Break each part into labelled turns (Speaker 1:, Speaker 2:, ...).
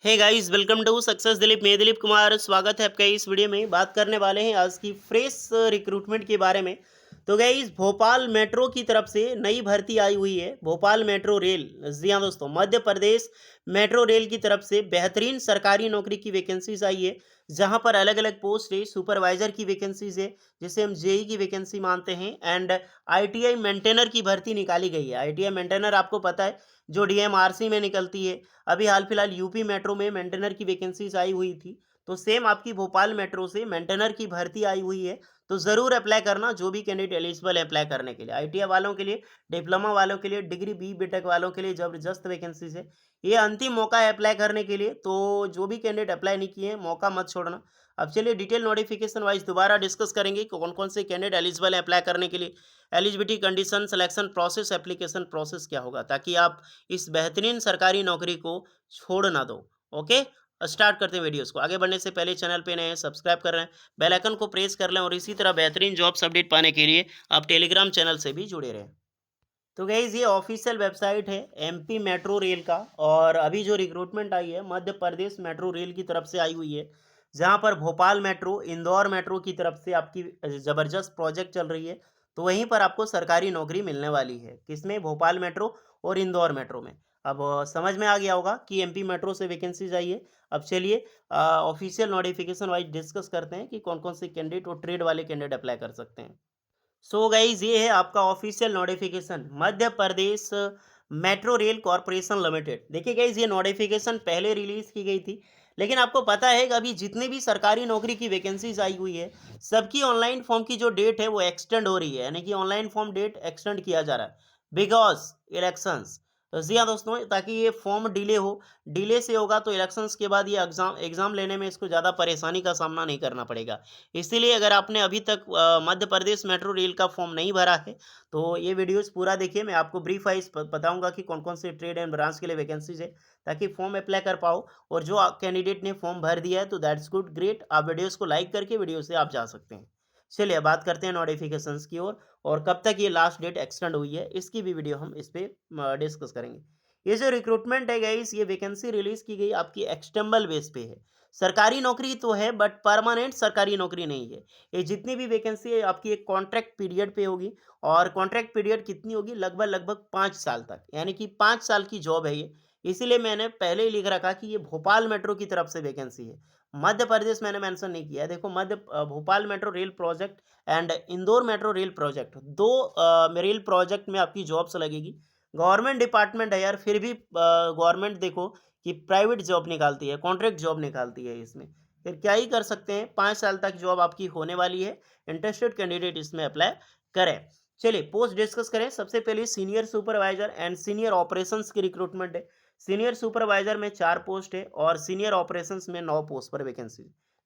Speaker 1: Hey guys, welcome to success Dilip. मैं दिलीप कुमार, स्वागत है आपका इस वीडियो में। बात करने वाले हैं आज की फ्रेश रिक्रूटमेंट के बारे में। तो गाइस, भोपाल मेट्रो की तरफ से नई भर्ती आई हुई है। भोपाल मेट्रो रेल, जी हाँ दोस्तों, मध्य प्रदेश मेट्रो रेल की तरफ से बेहतरीन सरकारी नौकरी की वैकेंसीज आई है, जहां पर अलग अलग पोस्ट है। सुपरवाइजर की वैकेंसीज है, जिसे हम जेई की वैकेंसी मानते हैं, एंड आईटीआई मेंटेनर की भर्ती निकाली गई है। आईटीआई मेंटेनर आपको पता है, जो डीएमआरसी में निकलती है। अभी हाल फिलहाल यूपी मेट्रो में मेंटेनर की वैकेंसीज आई हुई थी, तो सेम आपकी भोपाल मेट्रो से मेंटेनर की भर्ती आई हुई है। तो ज़रूर अप्लाई करना, जो भी कैंडिडेट एलिजिबल है अप्लाई करने के लिए। आईटीआई वालों के लिए, डिप्लोमा वालों के लिए, डिग्री बी बीटेक वालों के लिए ज़बरदस्त वैकेंसीज है। ये अंतिम मौका है अप्लाई करने के लिए, तो जो भी कैंडिडेट अप्लाई नहीं किए हैं, मौका मत छोड़ना। अब चलिए डिटेल नोटिफिकेशन वाइज दोबारा डिस्कस करेंगे कि कौन कौन से कैंडिडेट एलिजिबल है अप्लाई करने के लिए। Eligibility condition, selection process, application process क्या होगा, ताकि आप इस बेहतरीन सरकारी नौकरी को छोड़ ना दो। ओके, स्टार्ट करते हैं वीडियोस को। आगे बढ़ने से पहले चैनल पे नए हैं, सब्सक्राइब कर रहे हैं, बेल आइकन को प्रेस कर लें, और इसी तरह बेहतरीन जॉब्स अपडेट पाने के लिए आप टेलीग्राम चैनल से भी जुड़े रहें। तो गाइज, ये ऑफिशियल वेबसाइट है एमपी मेट्रो रेल का, और अभी जो रिक्रूटमेंट आई है मध्य प्रदेश मेट्रो रेल की तरफ से आई हुई है, जहां पर भोपाल मेट्रो, इंदौर मेट्रो की तरफ से आपकी ज़बरदस्त प्रोजेक्ट चल रही है। तो वहीं पर आपको सरकारी नौकरी मिलने वाली है, किसमें? भोपाल मेट्रो और इंदौर मेट्रो में। अब समझ में आ गया होगा कि एमपी मेट्रो से वैकेंसीज आई है। अब चलिए ऑफिशियल नोटिफिकेशन वाइज डिस्कस करते हैं कि कौन कौन से कैंडिडेट और ट्रेड वाले कैंडिडेट अप्लाई कर सकते हैं। सो गाइज, ये है आपका official notification, Madhya Pradesh metro rail corporation limited. देखिए गाइज, ये नोटिफिकेशन पहले रिलीज की गई थी, लेकिन आपको पता है कि अभी जितने भी सरकारी नौकरी की वैकेंसीज आई हुई है, सबकी ऑनलाइन फॉर्म की जो डेट है वो एक्सटेंड हो रही है, यानी कि ऑनलाइन फॉर्म डेट एक्सटेंड किया जा रहा है बिकॉज इलेक्शंस। तो जी हाँ दोस्तों, ताकि ये फॉर्म डिले हो, डिले से होगा तो इलेक्शंस के बाद ये एग्जाम एग्जाम लेने में इसको ज़्यादा परेशानी का सामना नहीं करना पड़ेगा। इसीलिए अगर आपने अभी तक मध्य प्रदेश मेट्रो रेल का फॉर्म नहीं भरा है, तो ये वीडियोस पूरा देखिए। मैं आपको ब्रीफ वाइज बताऊंगा कि कौन कौन से ट्रेड एंड ब्रांच के लिए वैकेंसीज है, ताकि फॉर्म अप्लाई कर पाओ। और जो कैंडिडेट ने फॉर्म भर दिया है तो दैट्स गुड, ग्रेट। आप वीडियोस को लाइक करके वीडियो से आप जा सकते हैं। चलिए अब बात करते हैं नोटिफिकेशंस की ओर, और कब तक ये लास्ट डेट एक्सटेंड हुई है इसकी भी वीडियो हम इस पर डिस्कस करेंगे। ये जो रिक्रूटमेंट है गाइस, ये वैकेंसी रिलीज की गई आपकी एक्सटेम्बल बेस पे है। सरकारी नौकरी तो है, बट परमानेंट सरकारी नौकरी नहीं है। ये जितनी भी वैकेंसी है आपकी एक कॉन्ट्रैक्ट पीरियड पे होगी, और कॉन्ट्रैक्ट पीरियड कितनी होगी? लगभग लगभग 5 साल तक, यानी कि 5 साल की जॉब है ये। इसीलिए मैंने पहले ही लिख रखा कि ये भोपाल मेट्रो की तरफ से वैकेंसी है। मध्य प्रदेश मैंने मेंशन नहीं किया है। देखो, Bhopal metro rail project and Indore metro rail project, दो रेल प्रोजेक्ट में आपकी जॉब्स लगेगी। गवर्नमेंट डिपार्टमेंट है यार, फिर भी गवर्नमेंट देखो कि प्राइवेट जॉब निकालती है, कॉन्ट्रैक्ट जॉब निकालती है इसमें। फिर क्या ही कर सकते हैं, 5 साल तक जॉब आपकी होने वाली है। इंटरेस्टेड कैंडिडेट इसमें अप्लाई करें। चलिए पोस्ट डिस्कस करें। सबसे पहले senior supervisor and senior operations की रिक्रूटमेंट है। सीनियर सुपरवाइजर में 4 पोस्ट है, और सीनियर ऑपरेशंस में 9 पोस्ट पर वैकेंसी।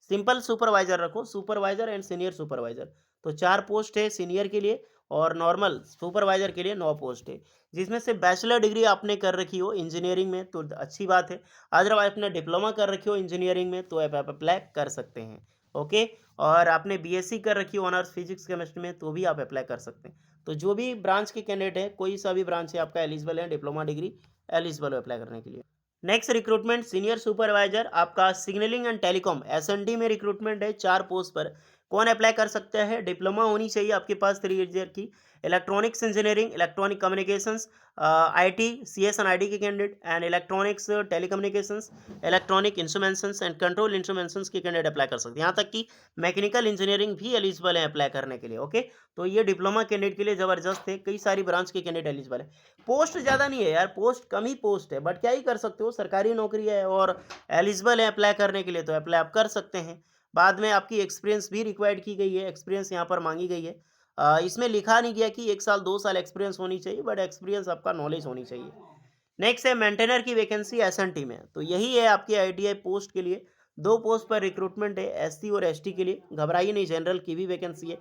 Speaker 1: सिंपल सुपरवाइजर रखो, सुपरवाइजर एंड सीनियर सुपरवाइजर। तो 4 पोस्ट है सीनियर के लिए, और नॉर्मल सुपरवाइजर के लिए 9 पोस्ट है। जिसमें से बैचलर डिग्री आपने कर रखी हो इंजीनियरिंग में तो अच्छी बात है। अदरवाइज आपने डिप्लोमा कर रखी हो इंजीनियरिंग में तो आप अप्लाई कर सकते हैं। ओके, और आपने बीएससी कर रखी हो ऑनर्स फिजिक्स केमिस्ट्री में तो भी आप अप्लाई कर सकते हैं। तो जो भी ब्रांच के कैंडिडेट है, कोई सा भी ब्रांच है आपका एलिजिबल है, डिप्लोमा डिग्री एलिजिबल है अप्लाई करने के लिए। नेक्स्ट रिक्रूटमेंट सीनियर सुपरवाइजर आपका सिग्नलिंग एंड टेलीकॉम एसएनडी में रिक्रूटमेंट है। 4 पोस्ट पर कौन अप्लाई कर सकता है? डिप्लोमा होनी चाहिए आपके पास 3 ईयर की, electronics engineering, electronic communications, IT CS and IT के candidate, and electronics telecommunications, electronic instrumentations and control instrumentations के कैंडिडेट अप्लाई कर सकते हैं। यहाँ तक कि मैकेनिकल इंजीनियरिंग भी एलिजिबल है अप्लाई करने के लिए। ओके, तो ये डिप्लोमा कैंडिडेट के लिए जबरदस्त है, कई सारी ब्रांच के कैंडिडेट एलिजिबल है। पोस्ट ज़्यादा नहीं है यार, पोस्ट कम ही पोस्ट है, बट क्या ही कर सकते हो, सरकारी नौकरी है और एलिजिबल है अप्लाई करने के लिए, तो अप्लाई आप कर सकते हैं। बाद में आपकी एक्सपीरियंस भी रिक्वायर्ड की गई है, एक्सपीरियंस यहाँ पर मांगी गई है। इसमें लिखा नहीं गया कि 1 साल 2 साल एक्सपीरियंस होनी चाहिए, बट एक्सपीरियंस आपका नॉलेज होनी चाहिए। नेक्स्ट है मेंटेनर की वैकेंसी एसएनटी में, तो यही है आपकी आईटीआई पोस्ट के लिए। 2 पोस्ट पर रिक्रूटमेंट है एससी और एसटी के लिए। घबराइए नहीं, जनरल की भी वैकेंसी है,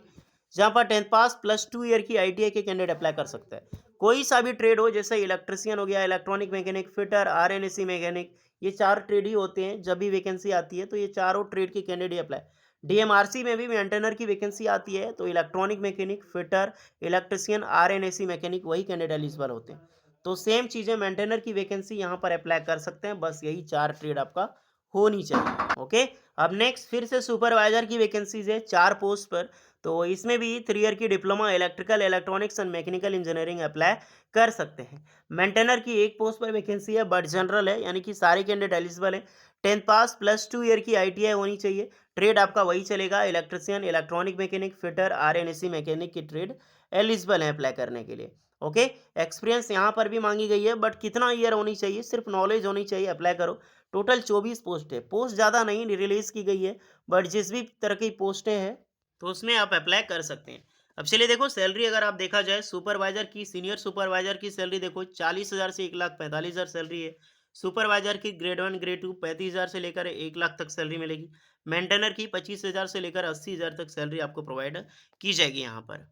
Speaker 1: जहाँ पर 10th पास प्लस 2 ईयर की आईटीआई के कैंडिडेट अप्लाई कर सकते हैं। कोई सा भी ट्रेड हो, जैसे इलेक्ट्रिशियन हो गया, electronic mechanic, fitter, RNAC mechanic, ये 4 ट्रेड ही होते हैं जब भी वैकेंसी आती है, तो ये चारों ट्रेड के कैंडिडेट अप्लाई। डीएमआरसी में भी मेंटेनर की वैकेंसी आती है, तो electronic mechanic, fitter, electrician, R and AC mechanic, वही कैंडिडेट एलिजिबल होते हैं। तो सेम चीज़ें मेंटेनर की वैकेंसी यहाँ पर अप्लाई कर सकते हैं, बस यही 4 ट्रेड आपका होनी चाहिए। ओके, अब नेक्स्ट फिर से सुपरवाइजर की वैकेंसीज है 4 पोस्ट पर। तो इसमें भी 3 ईयर की diploma electrical electronics and mechanical engineering apply कर सकते हैं। मेंटेनर की एक पोस्ट पर वैकेंसी है बट जनरल है, यानी कि सारे कैंडिडेट एलिजिबल है। 10th पास प्लस 2 ईयर की ITI होनी चाहिए। ट्रेड आपका वही चलेगा, electrician, electronic mechanic, fitter, RNC mechanic की ट्रेड एलिजिबल है अप्लाई करने के लिए। ओके, एक्सपीरियंस यहाँ पर भी मांगी गई है बट कितना ईयर होनी चाहिए, सिर्फ नॉलेज होनी चाहिए, अप्लाई करो। टोटल 24 पोस्ट है, पोस्ट ज़्यादा नहीं रिलीज की गई है, बट जिस भी तरह की पोस्टें हैं तो उसमें आप अप्लाई कर सकते हैं। अब चलिए देखो सैलरी अगर आप देखा जाए, सुपरवाइजर की, सीनियर सुपरवाइजर की सैलरी देखो 40,000 से 1,45,000 सैलरी है। सुपरवाइजर की ग्रेड 1 ग्रेड 2 35,000 से लेकर 1 लाख तक सैलरी मिलेगी। मेंटेनर की 25,000 से लेकर 80,000 तक सैलरी आपको प्रोवाइड की जाएगी यहाँ पर।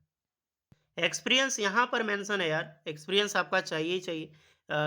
Speaker 1: एक्सपीरियंस यहाँ पर मेंशन है यार, एक्सपीरियंस आपका चाहिए ही चाहिए।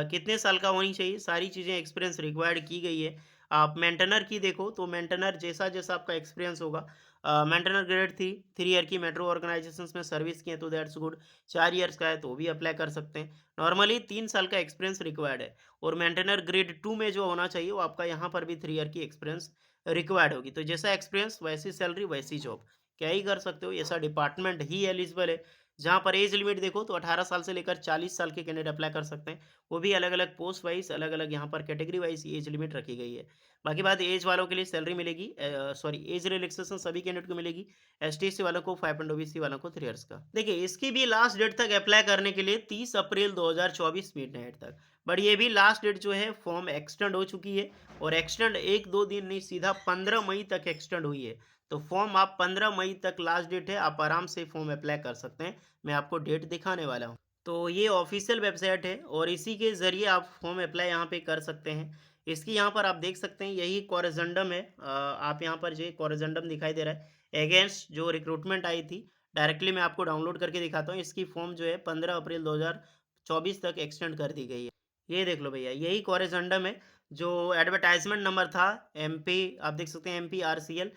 Speaker 1: कितने साल का होनी चाहिए, सारी चीज़ें एक्सपीरियंस रिक्वायर्ड की गई है। आप मेंटेनर की देखो तो मेंटेनर जैसा जैसा आपका एक्सपीरियंस होगा, मेंटेनर ग्रेड 3 ईयर की मेट्रो ऑर्गेनाइजेशंस में सर्विस की है तो दैट्स गुड। 4 ईयर्स का है तो भी अप्लाई कर सकते हैं। नॉर्मली 3 साल का एक्सपीरियंस रिक्वायर्ड है। और मेंटेनर ग्रेड 2 में जो होना चाहिए वो आपका यहाँ पर भी 3 ईयर की एक्सपीरियंस रिक्वायर्ड होगी। तो जैसा एक्सपीरियंस वैसी सैलरी वैसी जॉब, क्या ही कर सकते हो, ऐसा डिपार्टमेंट ही एलिजिबल है। जहाँ पर एज लिमिट देखो तो 18 साल से लेकर 40 साल के कैंडिडेट अप्लाई कर सकते हैं। वो भी अलग-अलग पोस्ट वाइज़, अलग-अलग यहाँ पर कैटेगरी वाइज़ एज लिमिट रखी गई है। बाकी बात एज वालों के लिए सैलरी मिलेगी, सॉरी एज रिलैक्सेशन सभी कैंडिडेट को मिलेगी। एसटी-एससी वालों को 5 एंड ओबीसी वालों को 3 इयर्स का। देखिए इसकी भी लास्ट डेट तक अप्लाई करने के लिए 30 अप्रैल 2024 मिडनाइट तक। बट ये भी लास्ट डेट जो है फॉर्म एक्सटेंड हो चुकी है, और एक्सटेंड 1-2 दिन नहीं, सीधा 15 मई तक एक्सटेंड हुई है। तो फॉर्म आप 15 मई तक लास्ट डेट है, आप आराम से फॉर्म अप्लाई कर सकते हैं। मैं आपको डेट दिखाने वाला हूँ। तो ये ऑफिशियल वेबसाइट है और इसी के ज़रिए आप फॉर्म अप्लाई यहाँ पे कर सकते हैं। इसकी यहाँ पर आप देख सकते हैं यही कोरिजेंडम है। आप यहाँ पर जो कोरिजेंडम दिखाई दे रहा है, अगेंस्ट जो रिक्रूटमेंट आई थी, डायरेक्टली मैं आपको डाउनलोड करके दिखाता हूँ। इसकी फॉर्म जो है 15 अप्रैल 2024 तक एक्सटेंड कर दी गई है। ये देख लो भैया, यही कोरिजेंडम है। जो एडवर्टाइजमेंट नंबर था MP, आप देख सकते हैं MPRCL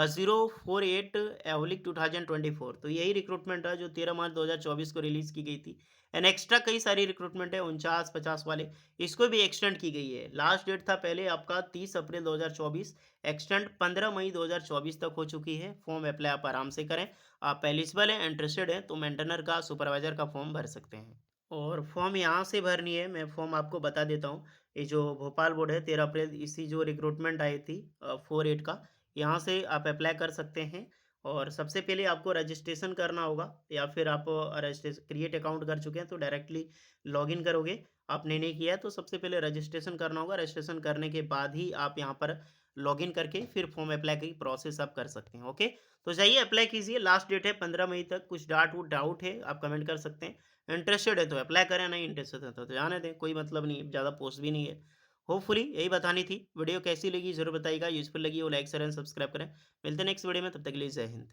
Speaker 1: 048/2024, तो यही रिक्रूटमेंट है जो 13 मार्च 2024 को रिलीज की गई थी। एंड एक्स्ट्रा कई सारी रिक्रूटमेंट है 49-50 वाले, इसको भी एक्सटेंड की गई है। लास्ट डेट था पहले आपका 30 अप्रैल 2024, एक्सटेंड 15 मई 2024 तक हो चुकी है। फॉर्म अप्लाई आप आराम से करें। आप एलिजिबल हैं, इंटरेस्टेड हैं तो मेंटेनर का, सुपरवाइजर का फॉर्म भर सकते हैं। और फॉर्म यहाँ से भरनी है, मैं फॉर्म आपको बता देता हूँ। ये जो भोपाल बोर्ड है 13 अप्रैल, इसी जो रिक्रूटमेंट आई थी 4-8 का, यहाँ से आप अप्लाई कर सकते हैं। और सबसे पहले आपको रजिस्ट्रेशन करना होगा, या फिर आप रजिस्ट्रेशन क्रिएट अकाउंट कर चुके हैं तो डायरेक्टली लॉगिन करोगे। आपने नहीं किया है तो सबसे पहले रजिस्ट्रेशन करना होगा। रजिस्ट्रेशन करने के बाद ही आप यहाँ पर लॉगिन करके फिर फॉर्म अप्लाई की प्रोसेस आप कर सकते हैं। ओके, तो जाइए अप्लाई कीजिए। लास्ट डेट है 15 मई तक। कुछ डाउट है आप कमेंट कर सकते हैं। इंटरेस्टेड है तो अप्लाई करें, नहीं इंटरेस्टेड है तो जाने दें, कोई मतलब नहीं है, ज़्यादा पोस्ट भी नहीं है। होपफुली यही बतानी थी। वीडियो कैसी लगी ज़रूर बताइएगा, यूज़फुल लगी हो लाइक शेयर एंड सब्सक्राइब करें। मिलते हैं नेक्स्ट वीडियो में, तब तक के लिए जय हिंद।